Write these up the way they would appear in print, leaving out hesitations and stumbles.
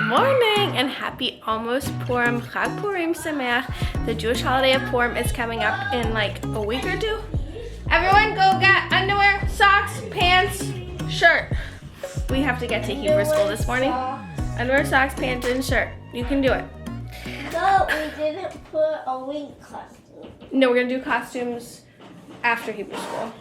morning and happy almost Purim. Chag Purim Sameach. The Jewish holiday of Purim is coming up in like a week or two. Everyone go get underwear, socks, pants, shirt. We have to get to Hebrew school this morning. Underwear, socks, pants, and shirt. You can do it. No, we didn't put a wing costume. No, we're gonna do costumes after Hebrew school.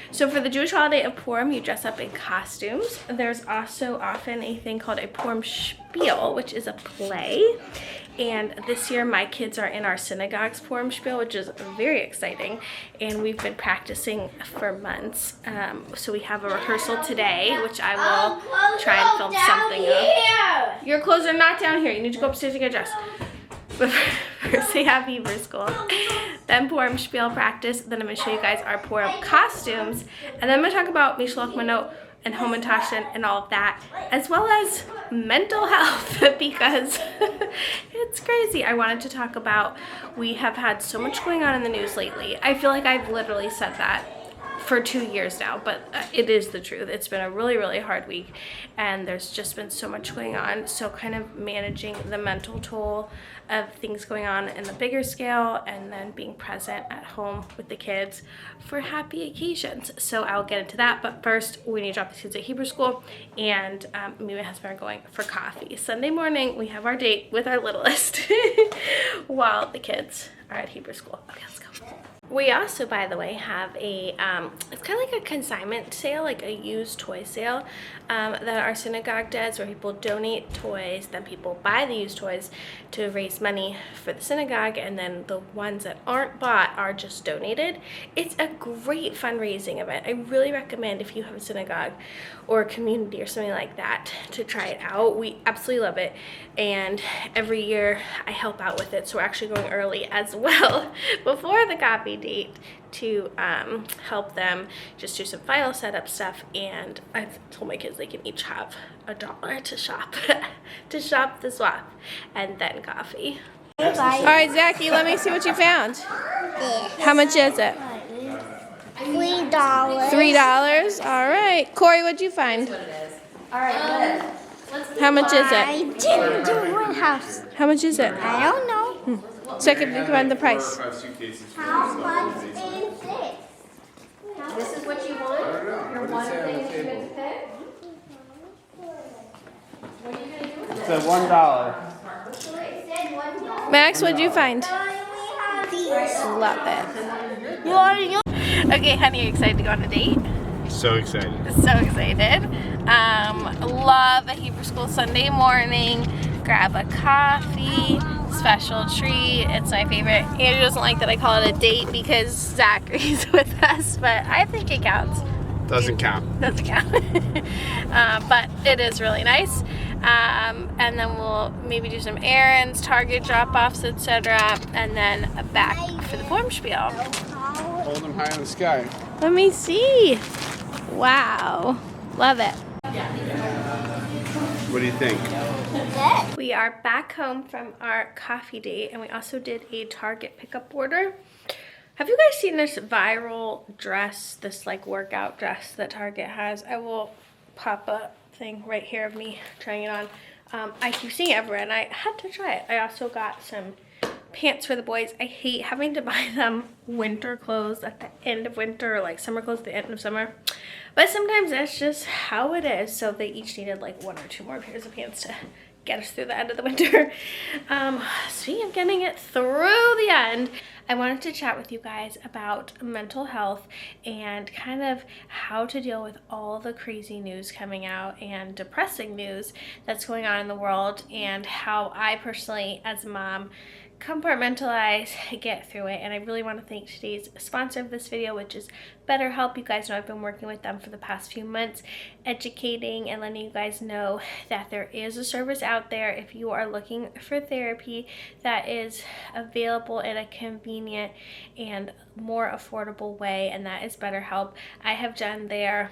So for the Jewish holiday of Purim, you dress up in costumes. There's also often a thing called a Purim spiel, which is a play. And this year my kids are in our synagogue's Purim spiel, which is very exciting. And we've been practicing for months. So we have a rehearsal today, which I will try and film something of. Your clothes are not down here. You need to go upstairs and get dressed. But first we have Hebrew school, then Purim spiel practice, then I'm going to show you guys our Purim costumes, and then I'm going to talk about Mishloach Manot and Home Tashin and all of that, as well as mental health, because it's crazy. I wanted to talk about, we have had so much going on in the news lately. I feel like I've literally said that for 2 years now, but it is the truth. It's been a really, really hard week, and there's just been so much going on. So kind of managing the mental toll of things going on in the bigger scale, and then being present at home with the kids for happy occasions. So I'll get into that, but first we need to drop the kids at Hebrew school, and me and my husband are going for coffee. Sunday morning we have our date with our littlest while the kids are at Hebrew school. Okay, let's go. We also, by the way, have a, it's kind of like a consignment sale, like a used toy sale that our synagogue does, where people donate toys, then people buy the used toys to raise money for the synagogue, and then the ones that aren't bought are just donated. It's a great fundraising event. I really recommend, if you have a synagogue or a community or something like that, to try it out. We absolutely love it, and every year I help out with it, so we're actually going early as well before the coffee date to help them just do some final setup stuff. And I've told my kids they can each have $1 to shop to shop the swap, and then coffee. All right, Zachy, let me see what you found. How much is it? $3. $3. All right, Corey, what'd you find? All right. How much is I it? didn't do one house. How much is it? I don't know. So I can recommend the price. How much is this? This is what you want? Your one thing that you get to pick? What are you going to do with it? It's a $1. It said $1. Max, what'd you find? We have these. Love it. You already Okay, honey, are you excited to go on a date? So excited. So excited. Love a Hebrew school Sunday morning. Grab a coffee, special treat. It's my favorite. Andrew doesn't like that I call it a date because Zachary's with us, but I think it counts. Doesn't count. Doesn't count. But it is really nice. And then we'll maybe do some errands, Target drop-offs, etc. And then back for the Purim spiel. Hold them high in the sky. Let me see. Wow. Love it. What do you think? We are back home from our coffee date, and we also did a Target pickup order. Have you guys seen this viral dress, this like workout dress that Target has? I will pop a thing right here of me trying it on. I keep seeing it everywhere, and I had to try it. I also got some pants for the boys. I hate having to buy them winter clothes at the end of winter, or like summer clothes at the end of summer, but sometimes that's just how it is. So they each needed like 1 or 2 more pairs of pants to get us through the end of the winter. Speaking of getting it through the end, I wanted to chat with you guys about mental health and kind of how to deal with all the crazy news coming out and depressing news that's going on in the world, and how I personally, as a mom, compartmentalize, get through it. And I really want to thank today's sponsor of this video, which is BetterHelp. You guys know I've been working with them for the past few months, educating and letting you guys know that there is a service out there if you are looking for therapy that is available in a convenient and more affordable way, and that is BetterHelp. I have done their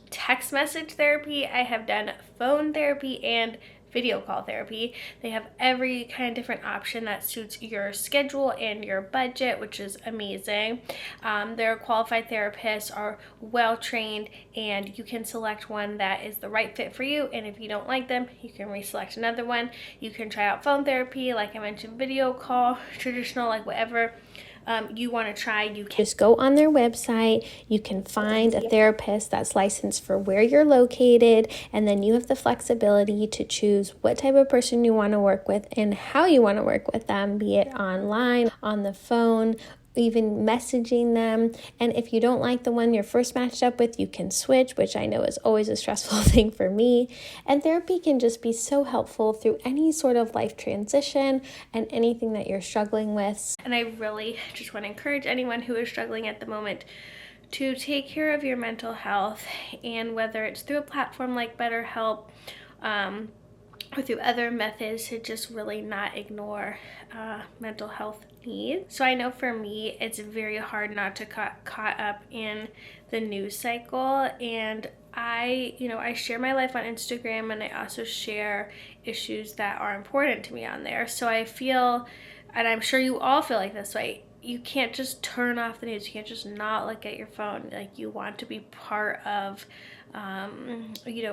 text message therapy, I have done phone therapy and video call therapy. They have every kind of different option that suits your schedule and your budget, which is amazing. Their qualified therapists are well trained, and you can select one that is the right fit for you. And if you don't like them, you can reselect another one. You can try out phone therapy, like I mentioned, video call, traditional, like whatever you want to try. You can just go on their website. You can find a therapist that's licensed for where you're located, and then you have the flexibility to choose what type of person you want to work with and how you want to work with them, be it online, on the phone, even messaging them. And if you don't like the one you're first matched up with, you can switch, which I know is always a stressful thing for me. And therapy can just be so helpful through any sort of life transition and anything that you're struggling with. And I really just want to encourage anyone who is struggling at the moment to take care of your mental health, and whether it's through a platform like BetterHelp, or through other methods, to just really not ignore mental health needs. So I know for me, it's very hard not to get caught up in the news cycle, and I share my life on Instagram, and I also share issues that are important to me on there. So I feel, and I'm sure you all feel like this way, you can't just turn off the news. You can't just not look at your phone. Like, you want to be part of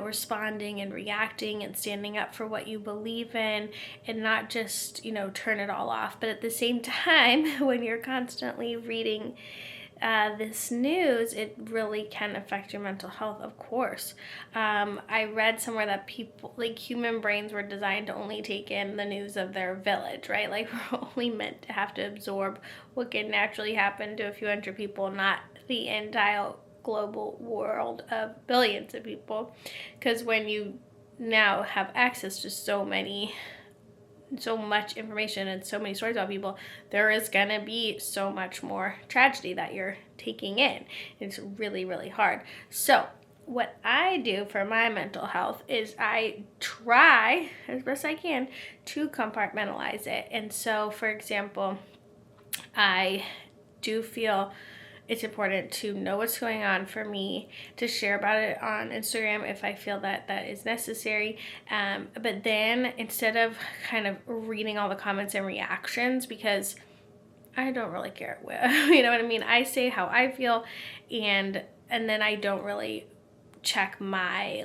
responding and reacting and standing up for what you believe in, and not just, turn it all off. But at the same time, when you're constantly reading this news, it really can affect your mental health, of course. I read somewhere that people, like, human brains were designed to only take in the news of their village, right? Like, we're only meant to have to absorb what can naturally happen to a few hundred people, not the entire global world of billions of people. Because when you now have access to so much information and so many stories about people, there is gonna be so much more tragedy that you're taking in. It's really, really hard. So what I do for my mental health is I try as best I can to compartmentalize it. And so, for example, I do feel it's important to know what's going on for me, to share about it on Instagram if I feel that that is necessary. But then, instead of kind of reading all the comments and reactions, because I don't really care, you know what I mean? I say how I feel, and then I don't really check my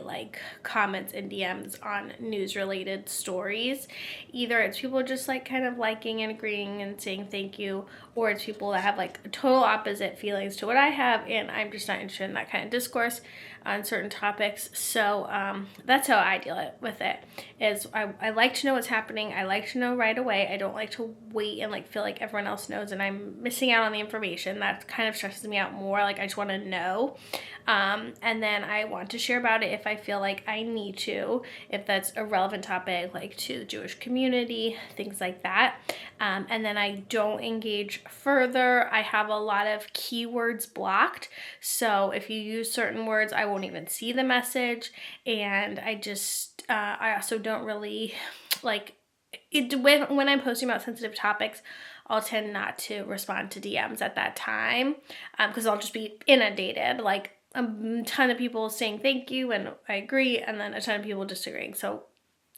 comments and DMs on news related stories. Either it's people just kind of liking and agreeing and saying thank you, or it's people that have total opposite feelings to what I have, and I'm just not interested in that kind of discourse on certain topics. So that's how I deal with it. Is I like to know what's happening. I like to know right away. I don't like to wait and feel like everyone else knows and I'm missing out on the information. That kind of stresses me out more. I just want to know. And then I want to share about it if I feel like I need to, if that's a relevant topic, to the Jewish community, things like that. And then I don't engage further. I have a lot of keywords blocked. So if you use certain words, I won't even see the message. And I also don't really when I'm posting about sensitive topics, I'll tend not to respond to DMs at that time, because I'll just be inundated, a ton of people saying thank you and I agree, and then a ton of people disagreeing. So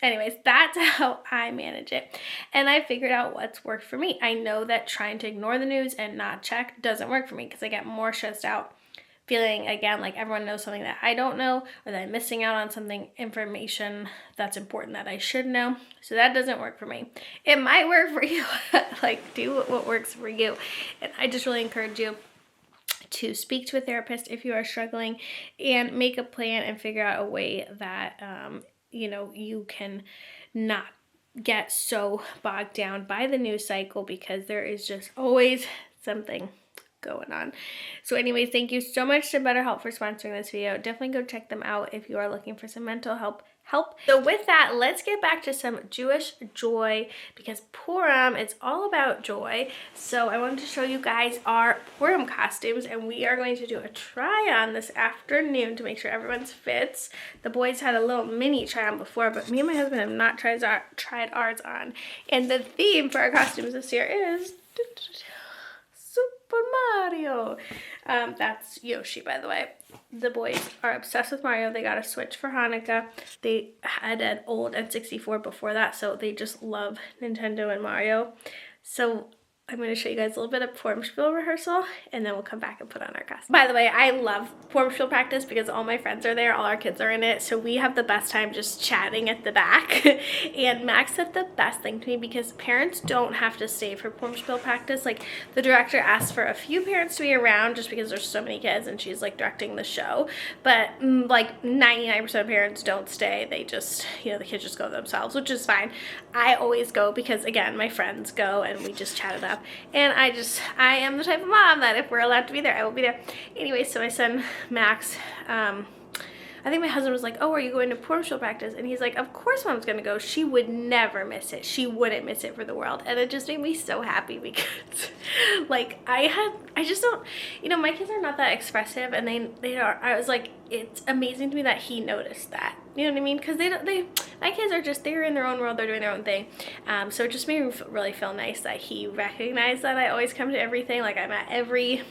anyways, that's how I manage it. And I figured out what's worked for me. I know that trying to ignore the news and not check doesn't work for me, because I get more stressed out feeling, again, like everyone knows something that I don't know, or that I'm missing out on information that's important that I should know. So that doesn't work for me. It might work for you. Do what works for you. And I just really encourage you to speak to a therapist if you are struggling, and make a plan and figure out a way that you can not get so bogged down by the news cycle, because there is just always something going on. So anyways, thank you so much to BetterHelp for sponsoring this video. Definitely go check them out if you are looking for some mental help. So with that, let's get back to some Jewish joy, because Purim is all about joy. So I wanted to show you guys our Purim costumes, and we are going to do a try on this afternoon to make sure everyone's fits. The boys had a little mini try on before, but me and my husband have not tried ours on. And the theme for our costumes this year is Superman. Mario. That's Yoshi, by the way. The boys are obsessed with Mario. They got a Switch for Hanukkah. They had an old N64 before that, so they just love Nintendo and Mario. So I'm going to show you guys a little bit of Purim Spiel rehearsal, and then we'll come back and put on our costume. By the way, I love Purim Spiel practice because all my friends are there, all our kids are in it, so we have the best time just chatting at the back. And Max said the best thing to me because parents don't have to stay for Purim Spiel practice. Like, the director asked for a few parents to be around just because there's so many kids and she's like directing the show, but like 99% of parents don't stay. They just, you know, the kids just go themselves, which is fine. I always go because, again, my friends go and we just chat it up. And I am the type of mom that if we're allowed to be there, I will be there. Anyway, so my son, Max, I think my husband was like, oh, are you going to Purim Spiel practice? And he's like, of course Mom's going to go. She would never miss it. She wouldn't miss it for the world. And it just made me so happy because, like, I just don't, you know, my kids are not that expressive, and they are, I was like, it's amazing to me that he noticed that. You know what I mean? Because my kids are just, they're in their own world, they're doing their own thing. So it just made me really feel nice that he recognized that I always come to everything. Like, I'm at every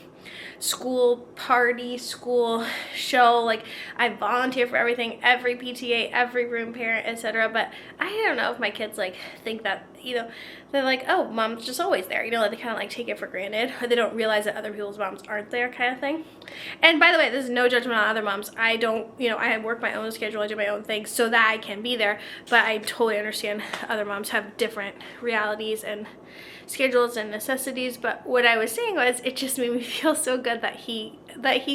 school party, school show, like I volunteer for everything, every PTA, every room parent, etc. But I don't know if my kids like think that, you know, they're like, oh, Mom's just always there, you know, like they kind of like take it for granted, or they don't realize that other people's moms aren't there, kind of thing. And by the way, this is no judgment on other moms. I don't, you know, I work my own schedule, I do my own thing so that I can be there, but I totally understand other moms have different realities and schedules and necessities. But what I was saying was, it just made me feel so good that he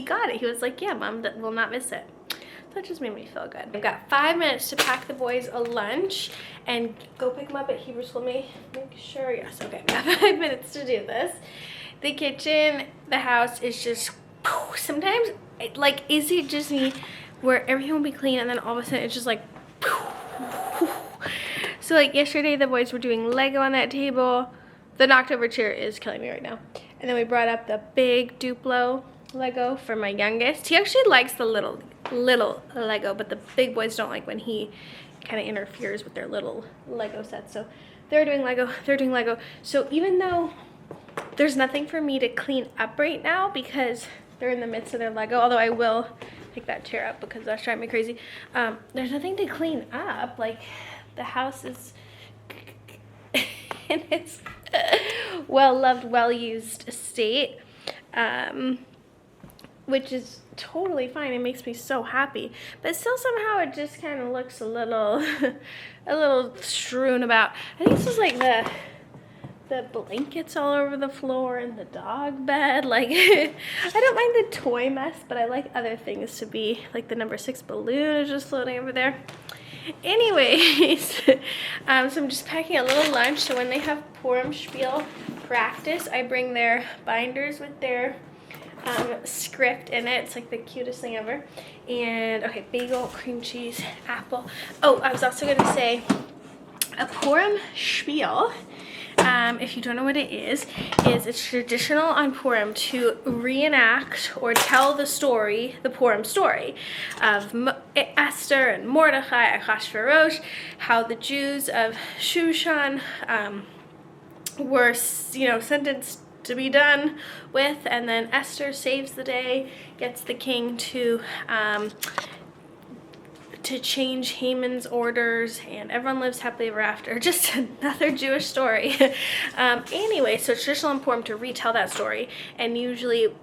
got it. He was like, yeah, Mom will not miss it. So it just made me feel good. I've got 5 minutes to pack the boys a lunch and go pick them up at Hebrew school. Make sure, yes, okay, I've got 5 minutes to do this. The kitchen, the house is just, sometimes, like, is it just me where everything will be clean and then all of a sudden it's just like, so like yesterday the boys were doing Lego on that table. The knocked over chair is killing me right now. And then we brought up the big Duplo Lego for my youngest. He actually likes the little Lego, but the big boys don't like when he kind of interferes with their little Lego sets. So they're doing Lego, So even though there's nothing for me to clean up right now because they're in the midst of their Lego, although I will pick that chair up because that's driving me crazy, there's nothing to clean up. Like, the house is in its well-loved, well-used state, which is totally fine. It makes me so happy, but still somehow it just kind of looks a little strewn about. I think this is like the blankets all over the floor and the dog bed. Like, I don't mind the toy mess, but I like other things to be, like the number 6 balloon is just floating over there. Anyways, so I'm just packing a little lunch. So when they have Purim Spiel practice, I bring their binders with their script in it. It's like the cutest thing ever. And okay, bagel, cream cheese, apple. Oh, I was also gonna say a Purim Spiel, if you don't know what it is it's traditional on Purim to reenact or tell the story, the Purim story of Esther and Mordechai, Achashverosh, how the Jews of Shushan were, you know, sentenced to be done with, and then Esther saves the day, gets the king to change Haman's orders, and everyone lives happily ever after. Just another Jewish story. Anyway, so it's traditional and Purim to retell that story, and usually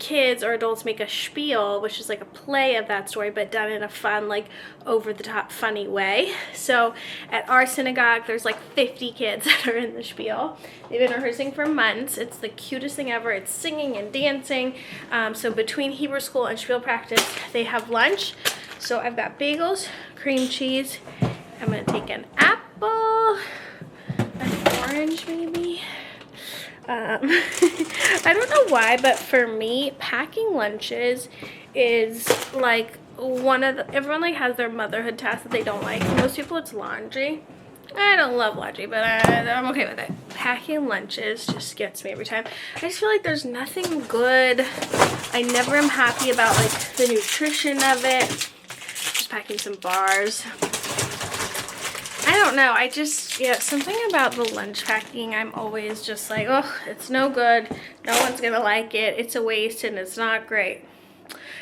kids or adults make a spiel, which is like a play of that story, but done in a fun, like over-the-top funny way. So at our synagogue, there's like 50 kids that are in the spiel. They've been rehearsing for months. It's the cutest thing ever. It's singing and dancing. So between Hebrew school and spiel practice, they have lunch. So I've got bagels, cream cheese. I'm gonna take an apple, an orange maybe. I don't know why, but for me, packing lunches is like one of the, everyone like has their motherhood task that they don't like. For most people it's laundry. I don't love laundry, but I'm okay with it. Packing lunches just gets me every time. I just feel like there's nothing good. I never am happy about like the nutrition of it. Just packing some bars. I don't know. I just, yeah, something about the lunch packing, I'm always just like, oh, it's no good. No one's gonna like it. It's a waste and it's not great.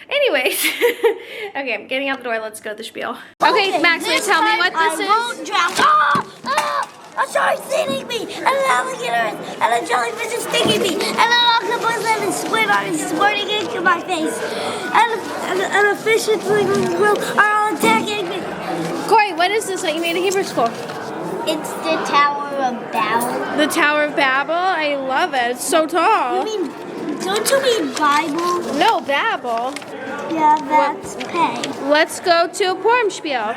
Anyways, okay, I'm getting out the door. Let's go to the spiel. Okay, Max, will you tell me what this is? Won't drown. A shark's eating me, and an alligator and a jellyfish is stinging me, and an octopus and a squid is squirting into my face, and a fish and squid are all attacking me. Corey, what is this that you made in Hebrew school? It's the Tower of Babel. The Tower of Babel? I love it. It's so tall. Don't you mean Bible? No, Babel. Yeah, that's pay. Let's go to a Purim spiel.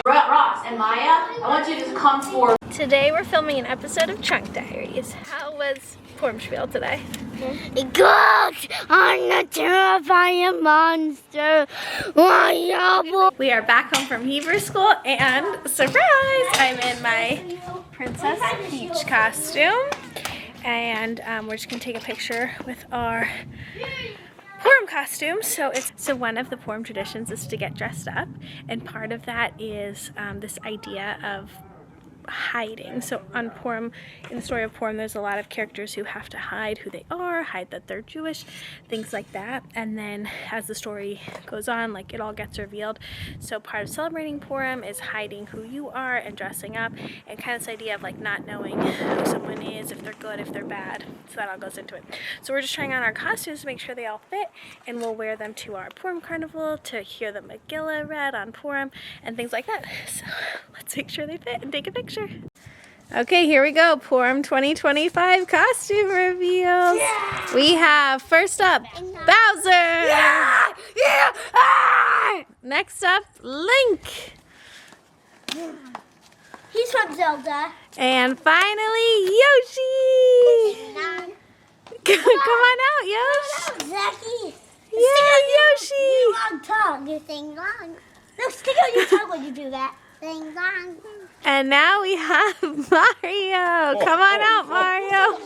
Ross and Maya, I want you to come forward. Today we're filming an episode of Trunk Diaries. How was Purim spiel today? Good! I'm the terrifying monster. We are back home from Hebrew school and surprise! I'm in my Princess Peach costume and we're just gonna take a picture with our Purim costumes. So one of the Purim traditions is to get dressed up, and part of that is this idea of hiding. So on Purim, in the story of Purim, there's a lot of characters who have to hide who they are, hide that they're Jewish, things like that. And then as the story goes on, like, it all gets revealed. So part of celebrating Purim is hiding who you are and dressing up, and kind of this idea of like not knowing who someone is, if they're good, if they're bad. So that all goes into it. So we're just trying on our costumes to make sure they all fit, and we'll wear them to our Purim carnival to hear the Megillah read on Purim and things like that. So let's make sure they fit and take a picture. Okay, here we go. Purim 2025 costume reveals. Yeah. We have, first up, Bowser. Yeah! Yeah! Ah! Next up, Link. He's from Zelda. And finally, Yoshi. Come on out, Yoshi. Zachy. Yeah, Yoshi. Your long tongue. You sing long. No, stick out your tongue when you do that. Sing long. And now we have Mario. Come on out, Mario.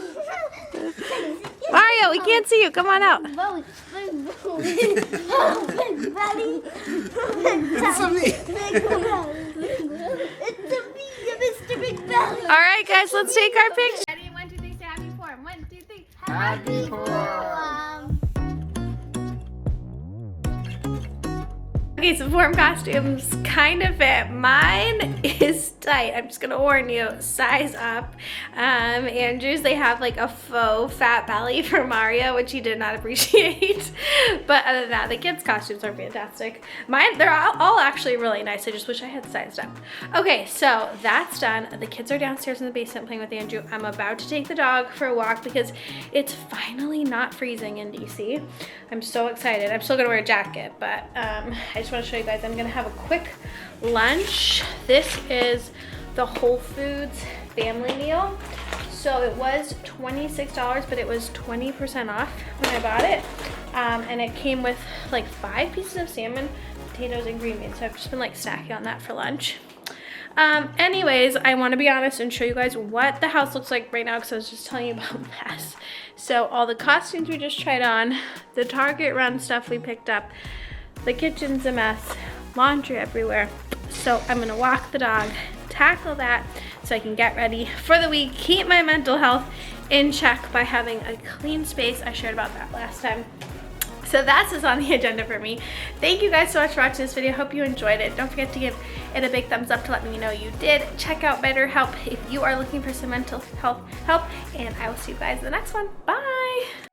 Mario, we can't see you. Come on out. It's a me. It's a me, Mr. Big Belly. All right, guys, let's take our picture. Ready? 1, 2, 3, say happy Purim. 1, 2, 3. Happy Purim. Okay, so Purim costumes kind of fit. Mine is tight. I'm just gonna warn you, size up. Andrew's, they have like a faux fat belly for Mario, which he did not appreciate. But other than that, the kids' costumes are fantastic. Mine, they're all actually really nice. I just wish I had sized up. Okay, so that's done. The kids are downstairs in the basement playing with Andrew. I'm about to take the dog for a walk because it's finally not freezing in DC. I'm so excited. I'm still gonna wear a jacket, but I just want to show you guys. I'm gonna have a quick lunch. This is the Whole Foods family meal. So it was $26, but it was 20% off when I bought it. And it came with like 5 pieces of salmon, potatoes, and green beans. So I've just been like snacking on that for lunch. Anyways, I want to be honest and show you guys what the house looks like right now, because I was just telling you about mess. So all the costumes we just tried on, the Target run stuff we picked up, the kitchen's a mess, laundry everywhere. So I'm gonna walk the dog, tackle that so I can get ready for the week, keep my mental health in check by having a clean space. I shared about that last time. So that's what's on the agenda for me. Thank you guys so much for watching this video. Hope you enjoyed it. Don't forget to give it a big thumbs up to let me know you did. Check out BetterHelp if you are looking for some mental health help, and I will see you guys in the next one. Bye.